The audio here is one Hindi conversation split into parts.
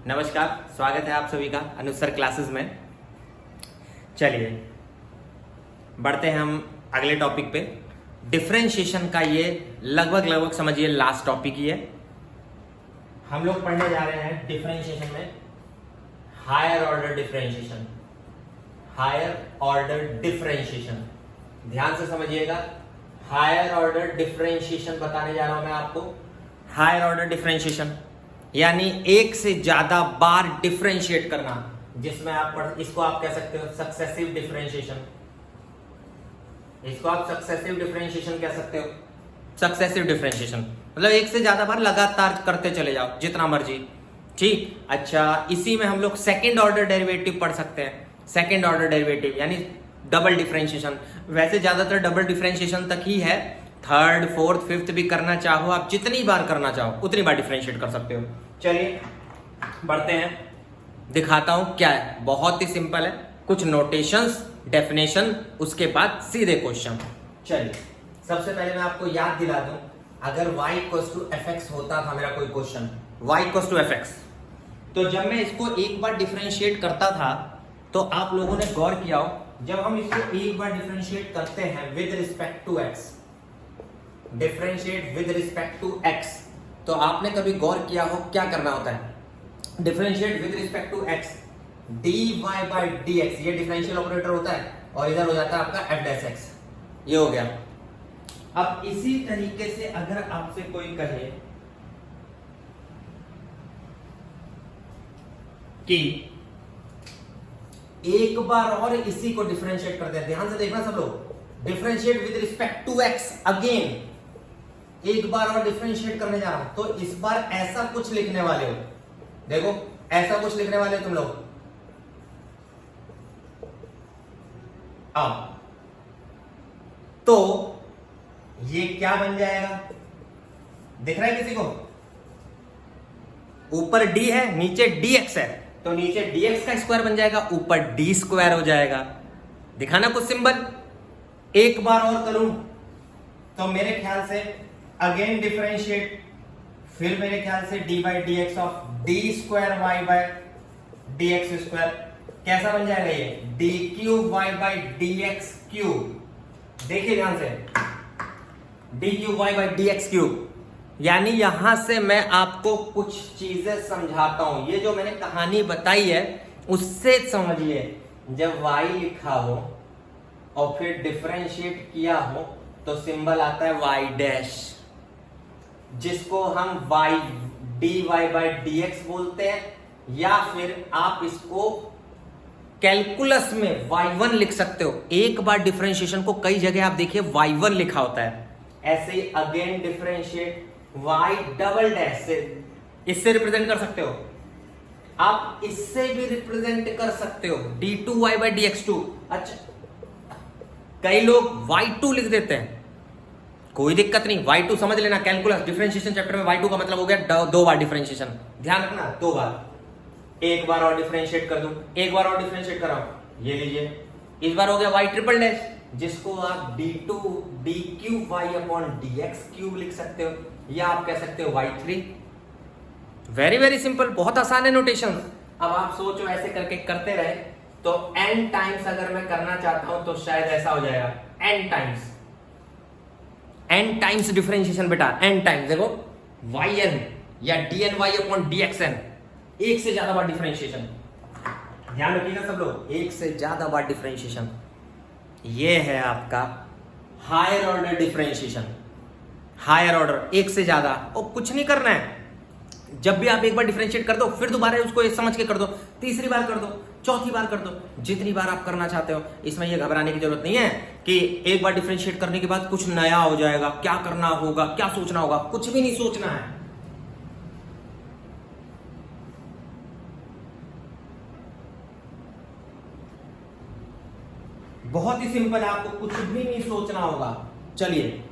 नमस्कार, स्वागत है आप सभी का अनुसर क्लासेस में। चलिए बढ़ते हैं हम अगले टॉपिक पे। डिफरेंशिएशन का ये लगभग समझिए लास्ट टॉपिक ही है। हम लोग पढ़ने जा रहे हैं डिफरेंशिएशन में higher order differentiation. Higher order differentiation ध्यान से समझिएगा। हायर ऑर्डर डिफरेंशिएशन बताने जा रहा हूं मैं आपको। हायर ऑर्डर डिफरेंशिएशन यानी एक से ज्यादा बार डिफरेंशिएट करना, जिसमें इसको आप कह सकते हो सक्सेसिव डिफरेंशिएशन। इसको आप सक्सेसिव डिफरेंशिएशन कह सकते हो। सक्सेसिव डिफरेंशिएशन मतलब एक से ज्यादा बार लगातार करते चले जाओ जितना मर्जी। ठीक, अच्छा, इसी में हम लोग सेकेंड ऑर्डर डेरिवेटिव पढ़ सकते हैं। सेकेंड ऑर्डर डेरिवेटिव यानी डबल डिफरेंशिएशन। वैसे ज्यादातर डबल डिफरेंशिएशन तक ही है, थर्ड फोर्थ फिफ्थ भी करना चाहो आप, जितनी बार करना चाहो उतनी बार डिफरेंशिएट कर सकते हो। चलिए बढ़ते हैं, दिखाता हूं क्या है। बहुत ही सिंपल है, कुछ नोटेशंस, डेफिनेशन, उसके बाद सीधे क्वेश्चन। चलिए सबसे पहले मैं आपको याद दिला दूं, अगर y = fx होता था मेरा कोई क्वेश्चन, y = fx, तो जब मैं इसको एक बार डिफरेंशिएट करता था तो आप लोगों ने गौर किया हो, जब हम इसको एक बार डिफरेंशिएट करते हैं with respect to x, differentiate with respect to x, तो आपने कभी गौर किया हो क्या करना होता है? Differentiate with respect to x, dy/dx, ये डिफरेंशियल ऑपरेटर होता है और इधर हो जाता है आपका f'(x). ये हो गया। अब इसी तरीके से अगर आपसे कोई कहे कि एक बार और इसी को डिफरेंशिएट करते हैं, ध्यान से देखना सब लोग, differentiate with respect to x again, एक बार और डिफरेंशिएट करने जा रहा हूं, तो इस बार ऐसा कुछ लिखने वाले हो। देखो ऐसा कुछ लिखने वाले हो तुम लोग। अब तो ये क्या बन जाएगा, दिख रहा है किसी को? ऊपर d है, नीचे dx है, तो नीचे dx का स्क्वायर बन जाएगा, ऊपर d स्क्वायर हो जाएगा। दिखाना कुछ सिंबल। एक बार और करूं तो मेरे ख्याल से अगेन डिफरेंशिएट, फिर मेरे ख्याल से d/dx ऑफ d²y/dx², कैसा बन जाएगा ये? d3y/dx³। देखिए ध्यान से, d3y/dx³। यानी यहां से मैं आपको कुछ चीजें समझाता हूं। ये जो मैंने कहानी बताई है उससे समझिए। जब y लिखा हो और फिर डिफरेंशिएट किया हो तो सिंबल आता है y', जिसको हम dy/dx बोलते हैं, या फिर आप इसको कैलकुलस में y1 लिख सकते हो। एक बार डिफरेंशिएशन को कई जगह आप देखिए y1 लिखा होता है। ऐसे ही अगेन डिफरेंशिएट y" से, इससे रिप्रेजेंट कर सकते हो आप, इससे भी रिप्रेजेंट कर सकते हो d2y/dx²। अच्छा, कई लोग y2 लिख देते हैं, कोई दिक्कत नहीं, y2 समझ लेना। कैलकुलस डिफरेंशिएशन चैप्टर में y2 का मतलब हो गया दो बार डिफरेंशिएशन। ध्यान रखना, दो बार। एक बार और डिफरेंशिएट कर दूं, एक बार और डिफरेंशिएट कर रहा हूं, ये लीजिए, इस बार हो गया y', जिसको आप d2d3y/dx³ लिख सकते हो, या आप कह सकते हो y3। वेरी सिंपल, बहुत आसान है नोटेशन। अब आप सोचो ऐसे करके करते रहे तो n टाइम्स अगर मैं करना चाहता हूं तो शायद ऐसा हो जाएगा, n टाइम्स डिफरेंशिएशन बेटा, n टाइम्स। देखो yn या dny/dxn, एक से ज्यादा बार डिफरेंशिएशन। ध्यान रखिएगा सब लोग, एक से ज्यादा बार डिफरेंशिएशन। ये है आपका higher order differentiation. Higher order, एक से ज्यादा, और कुछ नहीं करना है। जब भी आप एक बार डिफरेंशिएट कर दो, फिर दोबारा उसको समझ के कर दो, तीसरी बार कर दो, चौथी बार कर दो, जितनी बार आप करना चाहते हो। इसमें ये घबराने की जरूरत नहीं है कि एक बार डिफरेंशिएट करने के बाद कुछ नया हो जाएगा, क्या करना होगा, क्या सोचना होगा। कुछ भी नहीं सोचना है। बहुत ही सिंपल है, आपको कुछ भी नहीं सोचना होगा। चलिए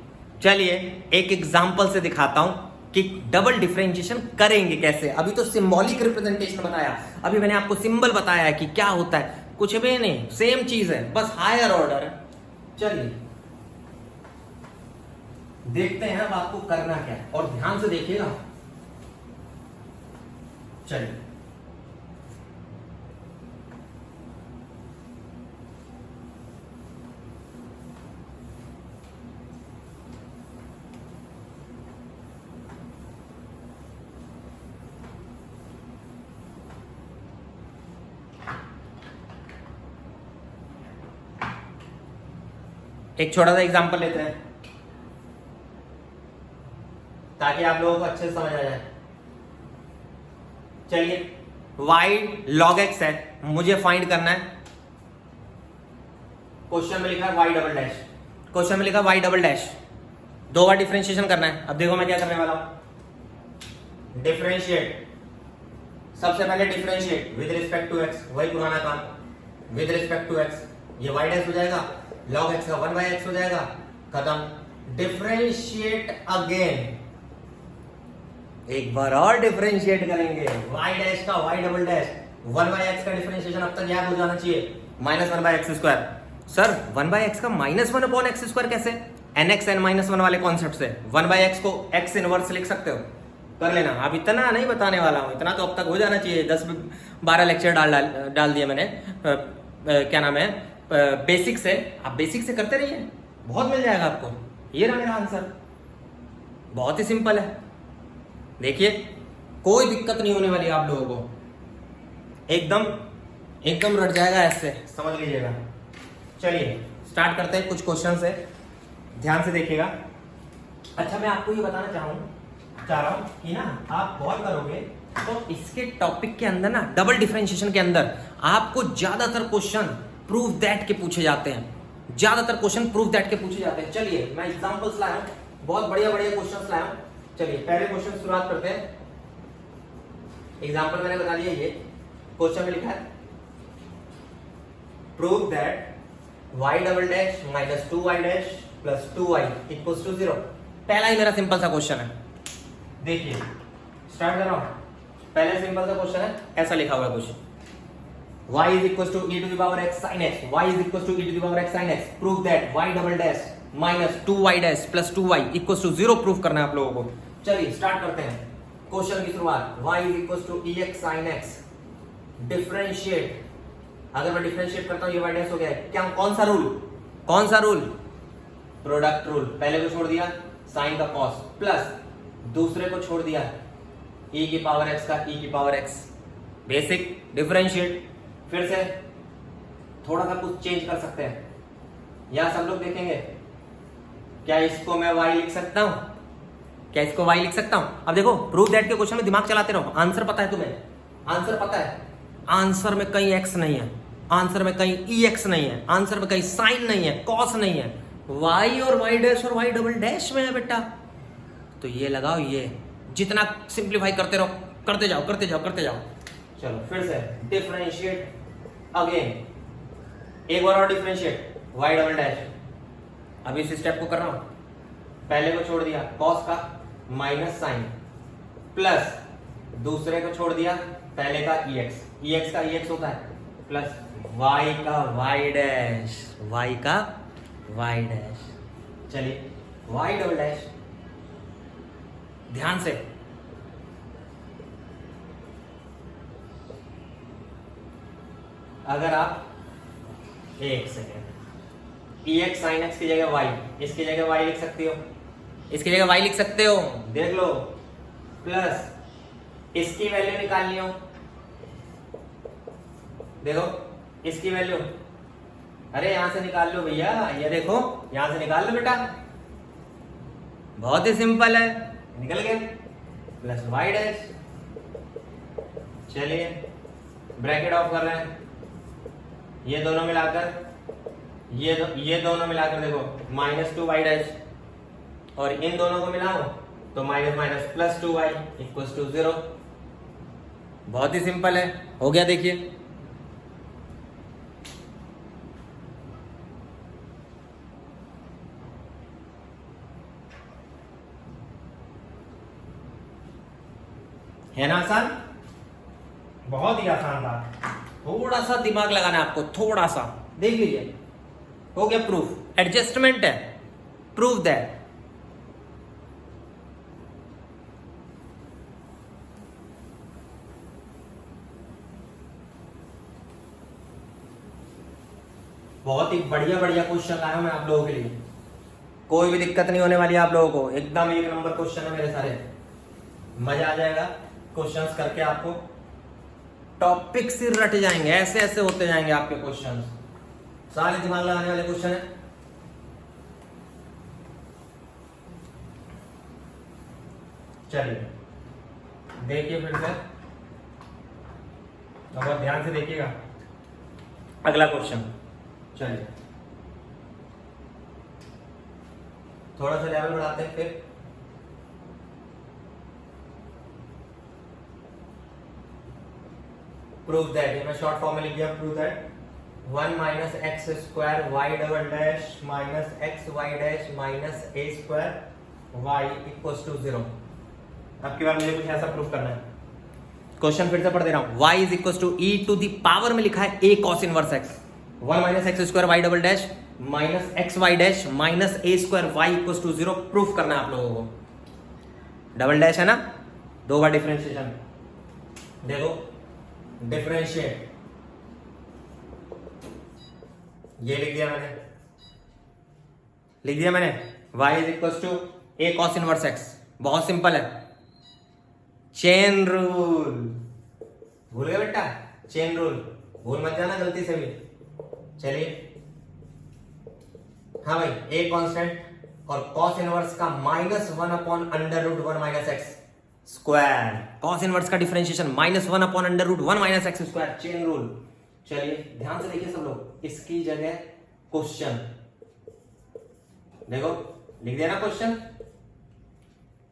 एक एग्जांपल से दिखाता हूं कि डबल डिफरेंशिएशन करेंगे कैसे। अभी तो सिंबॉलिक रिप्रेजेंटेशन बताया, अभी मैंने आपको सिंबल बताया है कि क्या होता है। कुछ भी नहीं, सेम चीज है, बस हायर ऑर्डर है। चलिए देखते हैं अब आपको करना क्या है, और ध्यान से देखिएगा। चलिए एक छोटा सा एग्जांपल लेते हैं ताकि आप लोगों को अच्छे से समझ आ जाए। चलिए y log x है, मुझे फाइंड करना है। क्वेश्चन में लिखा है y डबल डैश, क्वेश्चन में लिखा y डबल डैश, 2 बार डिफरेंशिएशन करना है। अब देखो मैं क्या करने वाला हूं, डिफरेंशिएट। सबसे पहले differentiate with respect to x, वही पुराना काम, विद रिस्पेक्ट टू x। ये y डैश हो जाएगा, log x का 1/x हो जाएगा, खत्म। डिफरेंशिएट अगेन, एक बार और डिफरेंशिएट करेंगे, y डैश का y डबल डैश, 1/x का डिफरेंशिएशन अब तक याद हो जाना चाहिए, -1/x²। सर 1/x का -1/x² कैसे? nx n -1 वाले कॉन्सेप्ट से 1/x को x इनवर्स लिख सकते हो, कर लेना। अब इतना नहीं बताने वाला हूं, इतना तो अब तक हो जाना चाहिए। 10-12 लेक्चर डाल दिए मैंने, क्या नाम है, बेसिक से। आप बेसिक से करते रहिए, बहुत मिल जाएगा आपको। ये रहा मेरा आंसर, बहुत ही सिंपल है। देखिए कोई दिक्कत नहीं होने वाली आप लोगों को, एकदम रट जाएगा, ऐसे समझ लीजिएगा। चलिए स्टार्ट करते हैं कुछ क्वेश्चन से, ध्यान से देखिएगा। अच्छा मैं आपको ये बताना चाह रहा हूं कि ना आप गौर करोगे तो इसके टॉपिक के अंदर ना, डबल डिफरेंशिएशन के अंदर आपको ज्यादातर क्वेश्चन प्रूव दैट के पूछे जाते हैं, ज्यादातर क्वेश्चन प्रूव दैट के पूछे जाते हैं। चलिए मैं एग्जांपल्स लाया हूं, बहुत बढ़िया क्वेश्चंस लाया हूं। चलिए पहले क्वेश्चन शुरुआत करते हैं। एग्जांपल मैंने बता दिया, ये क्वेश्चन में लिखा है prove that y double dash minus 2y dash plus 2y equals to 0। पहला ही मेरा सिंपल सा क्वेश्चन है, देखिए स्टार्ट कर रहा हूं। पहले सिंपल सा क्वेश्चन है, ऐसा लिखा हुआ है question, y is equals to e to the power x sin x, y is equals to e to the power x sin x, prove that y double dash minus 2y dash plus 2y equals to 0 prove करना है आप लोगों को। चलिए स्टार्ट करते हैं क्वेश्चन की शुरुआत। y is equals to ex sin x, differentiate. अगर मैं डिफरेंशिएट करता हूं ये y डैश हो गया है, क्या कौन सा रूल? Product rule. पहले को छोड़ दिया साइन का कॉस, प्लस दूसरे को छोड़ दिया e की पावर x का e की पावर x, बेसिक डिफरेंशिएट। फिर से थोड़ा सा कुछ चेंज कर सकते हैं, यहां सब लोग देखेंगे क्या इसको मैं y लिख सकता हूं, क्या इसको y लिख सकता हूं? अब देखो प्रूव दैट के क्वेश्चन में दिमाग चलाते रहो। आंसर पता है तुम्हें, आंसर पता है, आंसर में कहीं x नहीं है, आंसर में कहीं ex नहीं है, आंसर में कहीं साइन नहीं है, कॉस नहीं है, y और y डैश और y डबल डैश में है बेटा। तो ये लगाओ, ये जितना सिंप्लीफाई करते रहो, करते जाओ। चलो फिर से डिफरेंशिएट अगेन, एक बार और डिफरेंशिएट y डबल डैश। अब इस स्टेप को कर रहा हूं, पहले को छोड़ दिया कॉस का माइनस साइन, प्लस दूसरे को छोड़ दिया पहले का ex का ex होता है, प्लस y का y डैश। चलिए y डबल डैश, ध्यान से अगर आप एक सेकेंड, ex sin x की जगह y, इसकी जगह y लिख सकती हो, इसकी जगह y लिख सकते हो, देख लो। प्लस इसकी वैल्यू निकालनी हो, देखो इसकी वैल्यू, अरे यहां से निकाल लो भैया, ये देखो यहां से निकाल लो बेटा, बहुत ही सिंपल है, निकल गया, प्लस y डैश। चलिए ब्रैकेट ऑफ कर रहे हैं, ये दोनों मिलाकर ये दोनों मिलाकर देखो -2y डैश, और इन दोनों को मिलाओ तो minus plus 2y equals to 0। बहुत ही सिंपल है, हो गया। देखिए है ना आसान, बहुत ही आसान था। थोड़ा सा दिमाग लगाना है आपको, थोड़ा सा देख लीजिए, हो गया प्रूफ। एडजस्टमेंट है, प्रूव दैट। बहुत ही बढ़िया क्वेश्चन लाया हूं मैं आप लोगों के लिए, कोई भी दिक्कत नहीं होने वाली आप लोगों को, एकदम 1 नंबर क्वेश्चन है मेरे सारे, मजा आ जाएगा क्वेश्चंस करके। आपको टॉपिक से रट जाएंगे, ऐसे होते जाएंगे आपके क्वेश्चंस, सारे दिमाग लगाने वाले क्वेश्चन है। चलिए देखिए फिर से, बहुत ध्यान से देखिएगा अगला क्वेश्चन। चलिए थोड़ा सा लेवल बढ़ाते हैं फिर। प्रूव दैट, ये मैं शॉर्ट फॉर्म में लिख दिया, prove that 1 minus x square y double dash minus x y dash minus a square y equals to 0। अब की बार मुझे कुछ ऐसा प्रूफ करना है। क्वेश्चन फिर से पढ़ दे रहा हूं। y is equal to e to the power में लिखा है a cos inverse x, 1 minus x square y double dash minus x y dash minus a square y equal to 0 proof करना है आप लोगों को। डबल डैश है ना, 2 बार डिफरेंशिएशन, देखो डिफरेंशिएट, ये लिख दिया मैंने, y is equal to a cos inverse x। बहुत सिंपल है, चेन रूल, भूल गए बेटा, चेन रूल भूल मत जाना गलती से भी। चलिए हाँ भाई, a कांस्टेंट और cos इनवर्स का -1 upon under root 1 minus x square, cos inverse का differentiation -1 upon under root 1 minus x square, chain rule. चलिए ध्यान से देखिए सब लोग, इसकी जगह क्वेश्चन देखो, लिख दिया ना क्वेश्चन,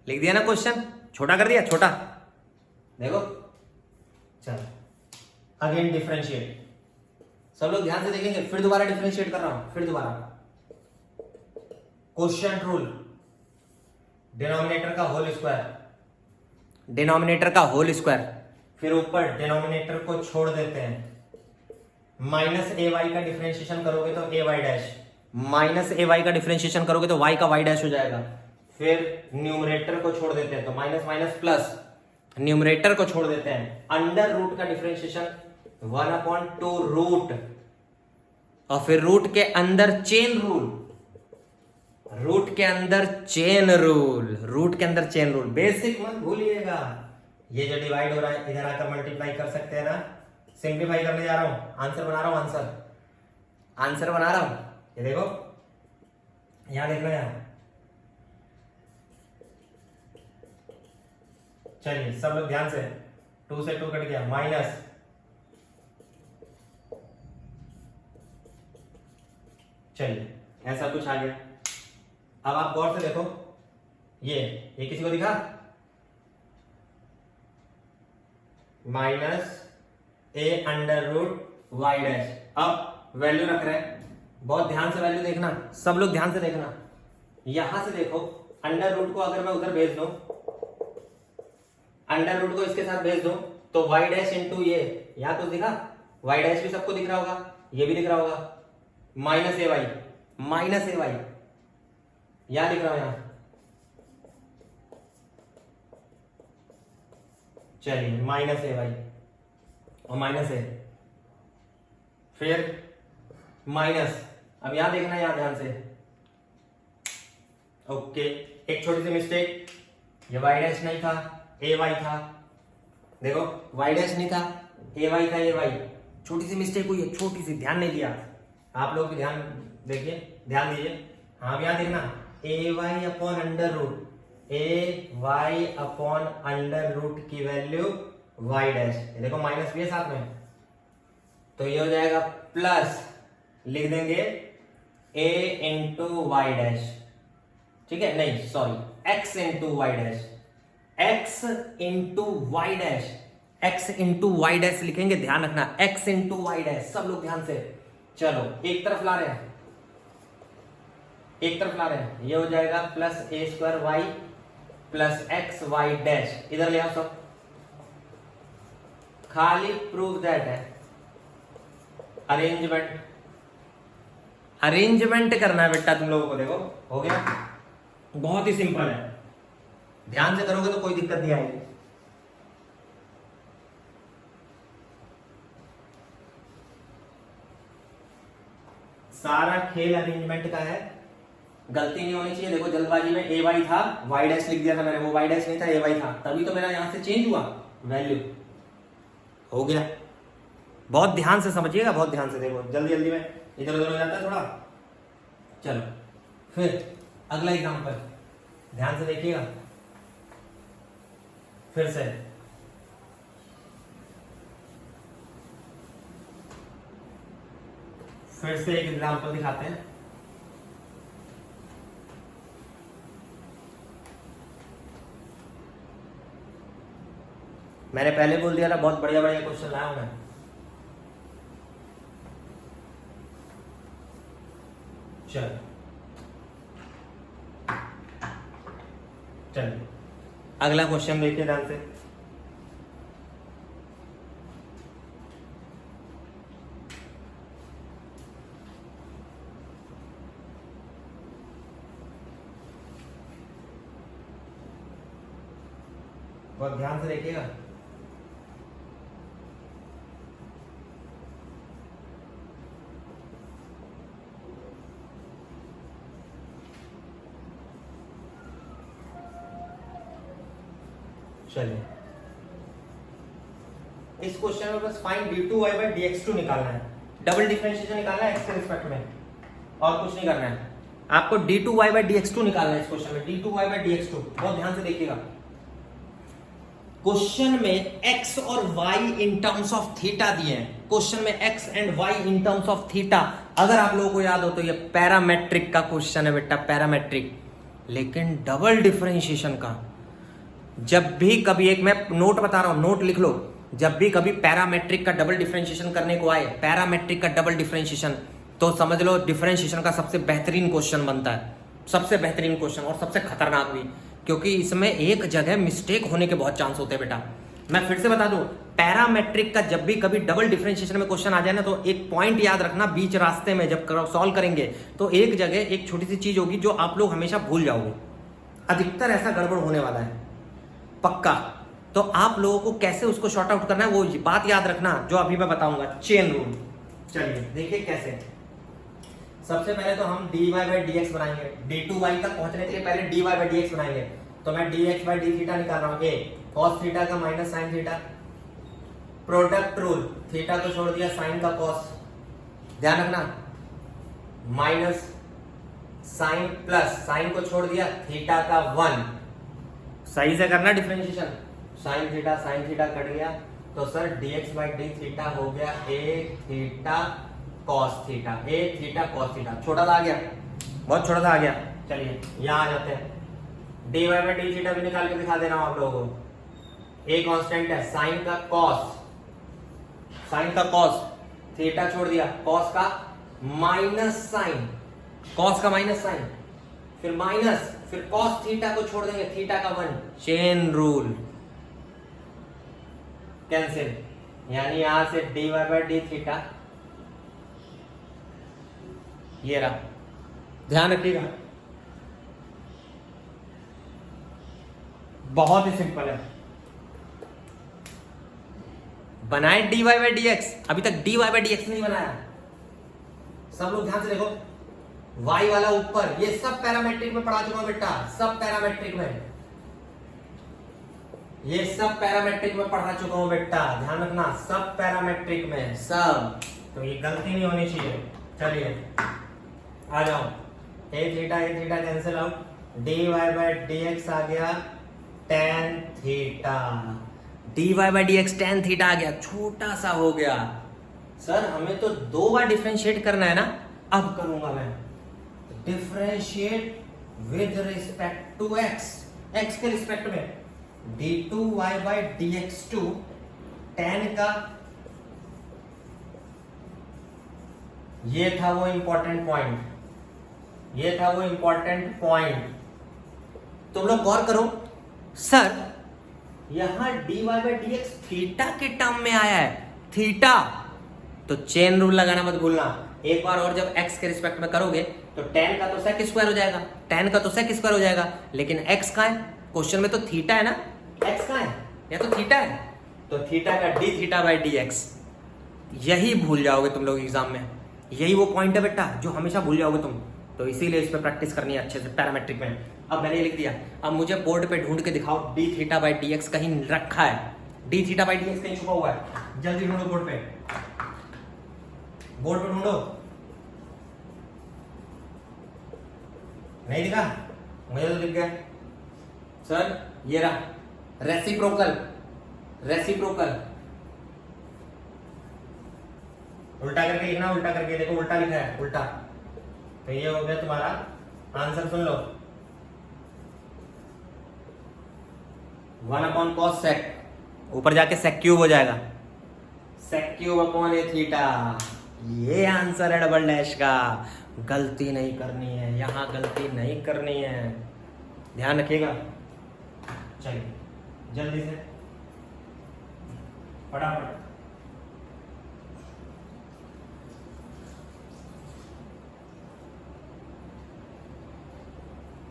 लिख दिया ना क्वेश्चन, छोटा कर दिया, छोटा देखो। चलो अगेन डिफरेंशिएट, सब लोग ध्यान से देखेंगे, फिर दोबारा डिफरेंशिएट कर रहा हूं, फिर दोबारा क्वेश्चन रूल, डिनोमिनेटर का होल स्क्वायर, डिनोमिनेटर का होल स्क्वायर, फिर ऊपर डिनोमिनेटर को छोड़ देते हैं, माइनस ए वाई का डिफरेंशिएशन करोगे तो ए वाई डैश, माइनस ए वाई का डिफरेंशिएशन करोगे तो वाई का वाई डैश हो जाएगा, फिर न्यूमरेटर को छोड़ देते हैं तो माइनस माइनस प्लस, न्यूमरेटर को छोड़ देते हैं, अंडर रूट का डिफरेंशिएशन 1/2 रूट, और फिर रूट के अंदर चेन रूल, रूट के अंदर चेन रूल, रूट के अंदर चेन रूल, बेसिक मत भूलिएगा। ये जो डिवाइड हो रहा है इधर आकर मल्टीप्लाई कर सकते हैं ना, सिंप्लीफाई करने जा रहा हूं, आंसर बना रहा हूं, आंसर बना रहा हूं, ये देखो यहां देख लो यहां। चलिए सब लोग ध्यान से, 2 से 2 कट गया, माइनस चलिए ऐसा कुछ आ गया। अब आप गौर से देखो, ये किसी को दिखा, minus A under root Y dash. अब वैल्यू रख रहे हैं, बहुत ध्यान से वैल्यू देखना, सब लोग ध्यान से देखना, यहां से देखो, अंडर रूट को अगर मैं उधर भेज दूं, अंडर रूट को इसके साथ भेज दूं तो वाई डैश इंटू ये, यहां कुछ दिखा, वाई डैश भी सबको दिख रहा होगा, ये भी दिख रहा होगा, माइनस ए वाई, यहां लिख रहा हूं यहां। चलिए माइनस ए वाई और माइनस ए, फिर माइनस, अब यहां देखना, यहां ध्यान से, ओके। एक छोटी सी मिस्टेक, ये वाई डैश नहीं था, ए वाई था, देखो वाई डैश नहीं था, ए वाई था, ए वाई, छोटी सी मिस्टेक हुई है, छोटी सी, ध्यान नहीं दिया आप लोग भी, ध्यान देखिए, ध्यान दीजिए। हाँ यहां देखना, ए वाई अपॉन अंडर रूट, ए वाई अपॉन अंडर रूट की वैल्यू वाई डैश, देखो माइनस भी है साथ में, तो ये हो जाएगा प्लस, लिख देंगे ए इंटू वाई डैश, ठीक है, नहीं sorry, x into y dash, x into y dash, x into y dash लिखेंगे, ध्यान रखना, एक्स इंटू वाई डैश, सब लोग ध्यान से। चलो एक तरफ ला रहे हैं, एक तरफ ला रहे हैं, ये हो जाएगा plus a square y plus x y dash, इधर ले आओ सब, खाली प्रूव दैट है, अरेंजमेंट, अरेंजमेंट करना है बेटा तुम लोगों को, देखो हो गया, बहुत ही सिंपल है, ध्यान से करोगे तो कोई दिक्कत नहीं आएगी। सारा खेल अरेंजमेंट का है, गलती नहीं होनी चाहिए। देखो जल्दबाजी में ए वाई था, वाई डैश लिख दिया था मैंने, वो वाई डैश नहीं था, ए वाई था, तभी तो मेरा यहां से चेंज हुआ वैल्यू, हो गया। बहुत ध्यान से समझिएगा, बहुत ध्यान से, देखो जल्दी जल्दी में इधर उधर हो जाता है थोड़ा। चलो फिर अगला एग्जांपल, ध्यान से देखिएगा, फिर से एक एग्जांपल दिखाते हैं। मैंने पहले बोल दिया था बहुत बढ़िया बढ़िया क्वेश्चन लाया हूं मैं। चलिए अगला क्वेश्चन देखिए ध्यान से। बहुत ध्यान से देखिएगा। चलिए इस क्वेश्चन में बस फाइंड d2y by dx2 निकालना है, डबल डिफरेंशिएशन निकालना है x के रिस्पेक्ट में, और कुछ नहीं करना है आपको। d2y by dx2 निकालना है इस क्वेश्चन में, d2y by dx2। बहुत ध्यान से देखिएगा, क्वेश्चन में x और y in terms of theta दिए हैं। क्वेश्चन में x and y in terms of theta, अगर आप लोगों को याद हो तो ये पैरामेट्रिक का क्वेश्चन है बेटा, पैरामेट्रिक। लेकिन डबल डिफरेंशिएशन का जब भी कभी, एक मैं नोट बता रहा हूं, नोट लिख लो, जब भी कभी पैरामेट्रिक का डबल डिफरेंशिएशन करने को आए, पैरामेट्रिक का डबल डिफरेंशिएशन, तो समझ लो डिफरेंशिएशन का सबसे बेहतरीन क्वेश्चन बनता है, सबसे बेहतरीन क्वेश्चन और सबसे खतरनाक भी, क्योंकि इसमें एक जगह मिस्टेक होने के बहुत चांस होते हैं बेटा। मैं फिर से बता दूं, पैरामेट्रिक का जब भी कभी डबल डिफरेंशिएशन में क्वेश्चन आ जाए ना, तो एक पॉइंट याद रखना, बीच रास्ते में जब सॉल्व करेंगे तो एक जगह एक छोटी सी चीज होगी जो आप लोग हमेशा भूल जाओगे। अधिकतर ऐसा गड़बड़ होने वाला है पक्का। तो आप लोगों को कैसे उसको शॉर्ट आउट करना है वो बात याद रखना जो अभी मैं बताऊंगा, चेन रूल। चलिए देखिए कैसे। सबसे पहले तो हम dy by dx बनाएंगे, d2y तक पहुंचने के लिए पहले dy by dx बनाएंगे। तो मैं dx by d थीटा निकाल रहा हूं, a cos थीटा का minus sine theta, product rule, theta को छोड़ दिया, साइन का cos, ध्यान रखना, माइनस साइन प्लस साइन को छोड़ दिया, थीटा का 1, सही से करना डिफरेंशिएशन, साइन थीटा कट गया, तो sir dx by d theta हो गया a theta cos theta, a theta cos theta. छोटा सा आ गया, बहुत छोटा सा आ गया। चलिए यहां आ जाते हैं, dy by d थीटा भी निकाल के दिखा दे रहा हूं आप लोगों को। a कांस्टेंट है, साइन का cos, थीटा छोड़ दिया, cos का माइनस साइन, cos का माइनस साइन, फिर माइनस, फिर cos थीटा को छोड़ देंगे, थीटा का 1, चेन रूल कैंसिल, यानी यहां से dy by d थीटा ये रहा। ध्यान रखिएगा, बहुत ही सिंपल है। बनाए dy by dx, अभी तक dy by dx नहीं बनाया। सब लोग ध्यान से देखो, y वाला ऊपर, ये सब पैरामेट्रिक में पढ़ा चुका हूं बेटा, सब पैरामेट्रिक में, ये सब पैरामेट्रिक में पढ़ा चुका हूं बेटा, ध्यान रखना, सब पैरामेट्रिक में, सब। तो ये गलती नहीं होनी चाहिए। चलिए आ जाओ, a theta cancel out, dy by dx आ गया tan theta, dy by dx tan theta आ गया, छोटा सा हो गया। सर हमें तो 2 बार डिफरेंशिएट करना है ना, अब करूंगा मैं, differentiate with respect to x, x के रिस्पेक्ट में, d2y by dx2 tan का, ये था वो इंपॉर्टेंट पॉइंट, तुम लोग गौर करो। सर यहां dy by dx थीटा के टर्म में आया है, थीटा, तो चेन रूल लगाना मत भूलना। एक बार और जब x के रिस्पेक्ट में करोगे तो tan का तो sec स्क्वायर हो जाएगा, लेकिन x का है, क्वेश्चन में तो थीटा है ना, x का है या तो थीटा है, तो थीटा का d थीटा बाई dx, यही भूल जाओगे तुम लोग एग्जाम में, यही वो पॉइंट है बेटा जो हमेशा भूल जाओगे तुम। तो इसीलिए इस पे प्रैक्टिस करनी है अच्छे से पैरामेट्रिक में। अब मैंने लिख दिया, अब मुझे बोर्ड पे ढूंढ के दिखाओ d थीटा बाई dx कहीं रखा है, d थीटा बाई dx कहीं छुपा हुआ है, जल्दी ढूंढो बोर्ड पे ढूंढो। नहीं दिखा? मुझे तो दिख गया सर, ये रहा रेसिप्रोकल, रेसिप्रोकल उल्टा करके लिखना, उल्टा करके देखो, उल्टा लिखा है, उल्टा। तो ये हो गया तुम्हारा आंसर, सुन लो, 1/cos sec, ऊपर जाके sec क्यूब हो जाएगा, sec क्यूब अपॉन ए थीटा। ये आंसर है डबल डैश का। गलती नहीं करनी है, यहां गलती नहीं करनी है, ध्यान रखिएगा। चलिए जल्दी से फटाफट,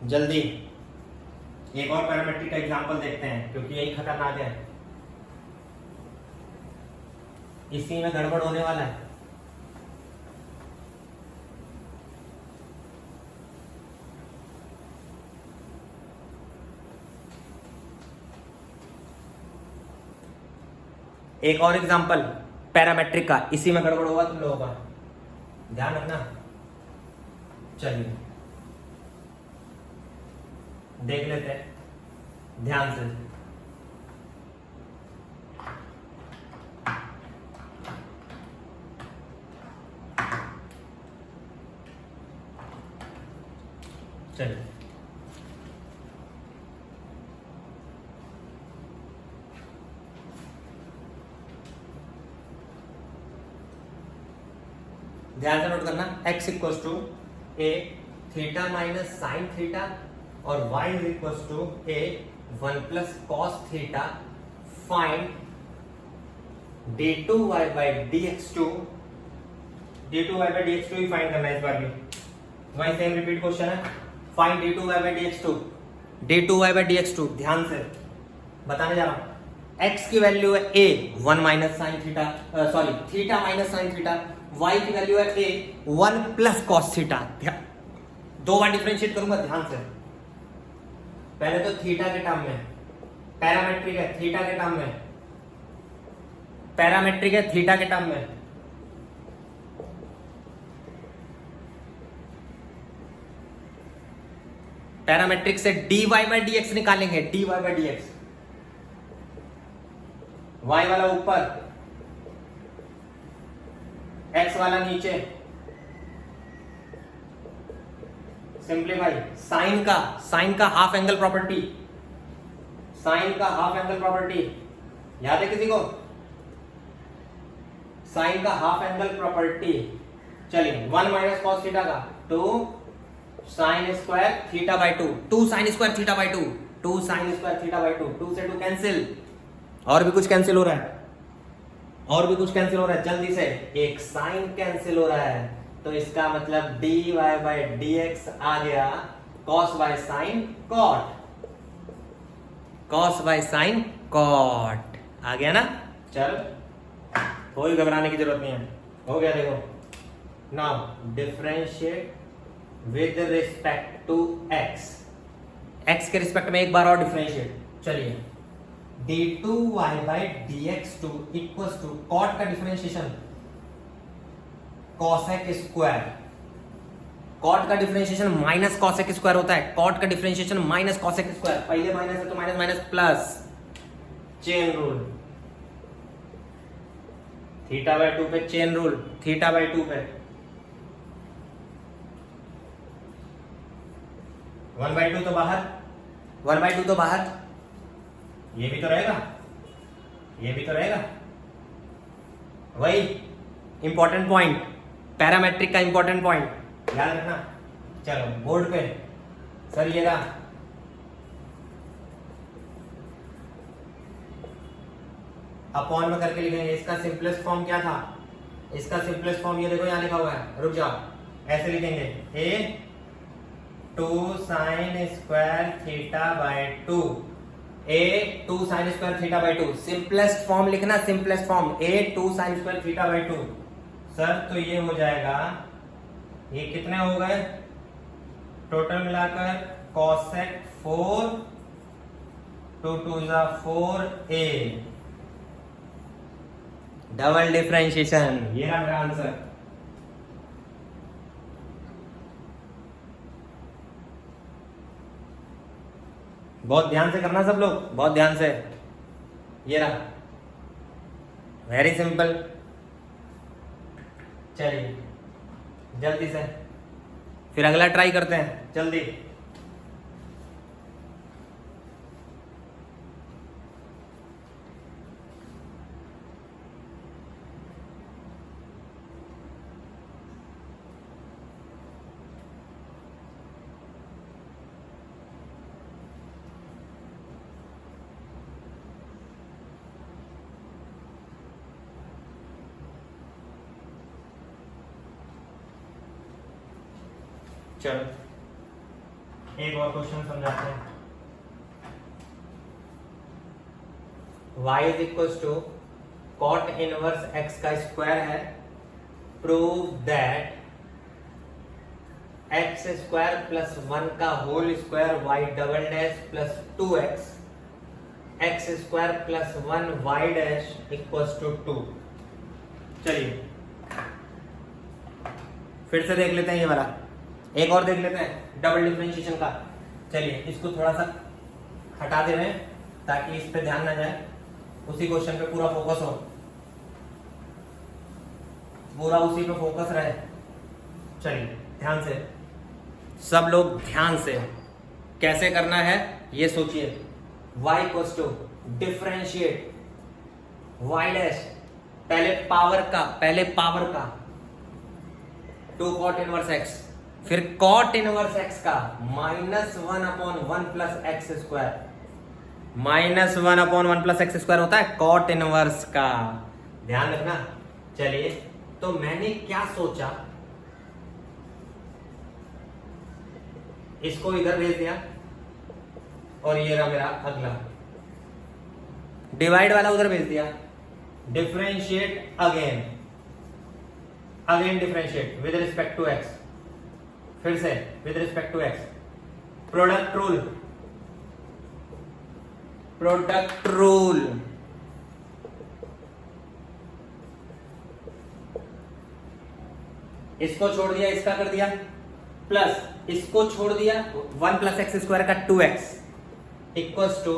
जल्दी एक और पैरामेट्रिक का एग्जांपल देखते हैं, क्योंकि यही खतरनाक है, इसी में गड़बड़ होने वाला है। एक और एग्जांपल पैरामेट्रिक का, इसी में गड़बड़ होगा तुम लोगों का, ध्यान रखना। चलिए देख लेते हैं ध्यान से। चलिए ध्यान से नोट करना, x equals to a theta minus sine theta और y is equals to a 1 plus cos theta. Find d2y by dx2, d2y by dx2 ही फाइंड करना है इस बार भी, वही सेम रिपीट क्वेश्चन है। Find d2y by dx2, d2y by dx2, ध्यान से बताने जा रहा हूं। x की वैल्यू है a 1 minus sine theta, sorry theta minus sine theta, y की वैल्यू है a 1 प्लस कॉस थीटा। दो बार डिफरेंशिएट करूंगा, ध्यान से। पहले तो थीटा के टर्म में, पैरामेट्रिक है थीटा के टर्म में, पैरामेट्रिक है थीटा के टर्म में, पैरामेट्रिक से dy बाई dx निकालेंगे, dy बाई dx, y वाला ऊपर, x वाला नीचे, सिंप्लीफाई। साइन का हाफ एंगल प्रॉपर्टी, साइन का हाफ एंगल प्रॉपर्टी याद है किसी को? साइन का हाफ एंगल प्रॉपर्टी, चलिए 1 माइनस कॉस थीटा का 2 sine square theta by 2, 2 sine square theta by 2, 2 sine square theta by 2, 2 से 2 कैंसिल, और भी कुछ कैंसिल हो रहा है, और भी कुछ कैंसिल हो रहा है, जल्दी से, एक साइन कैंसिल हो रहा है, तो इसका मतलब dy बाई dx आ गया cos by sine cot, cos by sine cot आ गया ना। चल कोई घबराने की जरूरत नहीं है, हो गया। देखो now differentiate with respect to x, x के रिस्पेक्ट में एक बार और डिफरेंशिएट। चलिए d2y by dx2 equals to cot का डिफरेंशिएशन cosec स्क्वायर, cot का डिफरेंशिएशन माइनस cosec स्क्वायर होता है, cot का डिफरेंशिएशन माइनस cosec स्क्वायर, पहले माइनस है तो minus minus plus, chain rule, theta by 2 पे चेन रूल, थीटा बाई 2 पे 1/2 तो बाहर, 1/2 तो बाहर, ये भी तो रहेगा, ये भी तो रहेगा, वही इंपॉर्टेंट पॉइंट, पैरामेट्रिक का इंपॉर्टेंट पॉइंट याद रखना। चलो बोर्ड पे सर ये रहा, अपॉन में करके लिखेंगे। इसका सिंपलेस्ट फॉर्म क्या था? इसका सिंपलेस्ट फॉर्म ये देखो यहाँ लिखा हुआ है, रुक जाओ, ऐसे लिखेंगे a 2 sine square theta by 2, a 2 sine square theta by 2, simplest form लिखना, simplest form a 2 sine square theta by 2। Sir तो ये हो जाएगा, ये कितने हो गए टोटल मिलाकर, cosec 4 2 2 4a, डबल डिफरेंशिएशन, ये रहा मेरा आंसर। बहुत ध्यान से करना सब लोग, बहुत ध्यान से। ये रहा, वेरी सिंपल। चलिए जल्दी से फिर अगला ट्राई करते हैं, जल्दी। चलो एक और क्वेश्चन समझाते हैं। y is equal to cot inverse x का स्क्वायर है, prove that x square plus 1 का whole square y double dash plus 2x x square plus 1 y dash equal to 2। चलिए फिर से देख लेते हैं ये वाला, एक और देख लेते हैं डबल डिफरेंशिएशन का। चलिए इसको थोड़ा सा हटा दे रहे हैं ताकि इस पे ध्यान ना जाए, उसी क्वेश्चन पे पूरा फोकस हो, पूरा उसी पे फोकस रहे। चलिए ध्यान से सब लोग, ध्यान से कैसे करना है ये सोचिए। y equals to differentiate y dash, पहले पावर का 2 कॉट इनवर्स x, फिर कॉट इनवर्स x का -1/1 plus x square, -1/1 plus x square होता है कॉट इनवर्स का, ध्यान रखना। चलिए तो मैंने क्या सोचा, इसको इधर भेज दिया और ये रहा मेरा अगला, डिवाइड वाला उधर भेज दिया, differentiate again differentiate with respect to x, फिर से with respect to x, product rule, इसको छोड़ दिया, इसका कर दिया, प्लस इसको छोड़ दिया 1 प्लस एक्स स्क्वायर का 2x equals to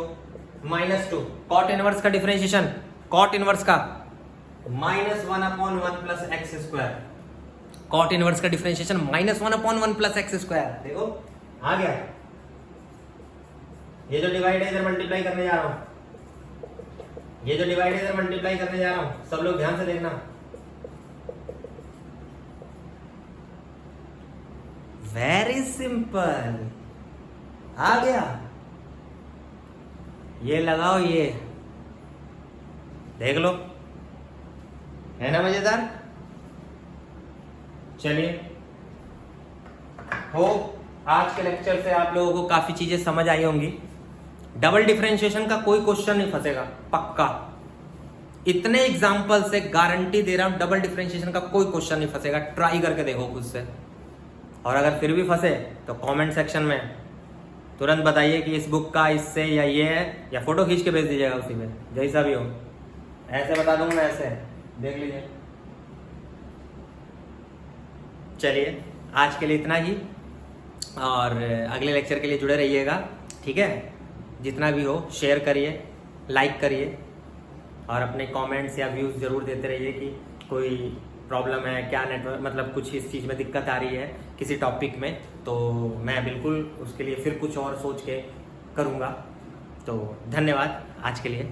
-2, cot inverse का डिफरेंशिएशन, कॉट इनवर्स का -1/1 plus x square, cot inverse का डिफरेंशिएशन -1/1 प्लस एक्स स्क्वायर। देखो आ गया, ये जो डिवाइड है इधर मल्टीप्लाई करने जा रहा हूं, ये जो डिवाइड है इधर मल्टीप्लाई करने जा रहा हूं, सब लोग ध्यान से देखना। वेरी सिंपल, आ गया, ये लगाओ, ये देख लो, है ना मजेदार। चलिए हो आज के लेक्चर से आप लोगों को काफी चीजें समझ आई होंगी। डबल डिफरेंशिएशन का कोई क्वेश्चन नहीं फंसेगा पक्का, इतने एग्जाम्पल से गारंटी दे रहा हूं, डबल डिफरेंशिएशन का कोई क्वेश्चन नहीं फंसेगा, ट्राई करके देखो खुद से। और अगर फिर भी फंसे तो कमेंट सेक्शन में तुरंत बताइए कि इस बुक का इससे या ये है, या फोटो खींच के भेज दीजिएगा उसी में, जैसा भी हो। ऐसे बता दूंगा मैं, ऐसे देख लीजिए। चलिए आज के लिए इतना ही, और अगले लेक्चर के लिए जुड़े रहिएगा, ठीक है। जितना भी हो शेयर करिए, लाइक करिए, और अपने कमेंट्स या व्यूज़ ज़रूर देते रहिए कि कोई प्रॉब्लम है क्या, नेटवर्क मतलब कुछ इस चीज़ में दिक्कत आ रही है किसी टॉपिक में, तो मैं बिल्कुल उसके लिए फिर कुछ और सोच के करूँगा। तो धन्यवाद आज के लिए।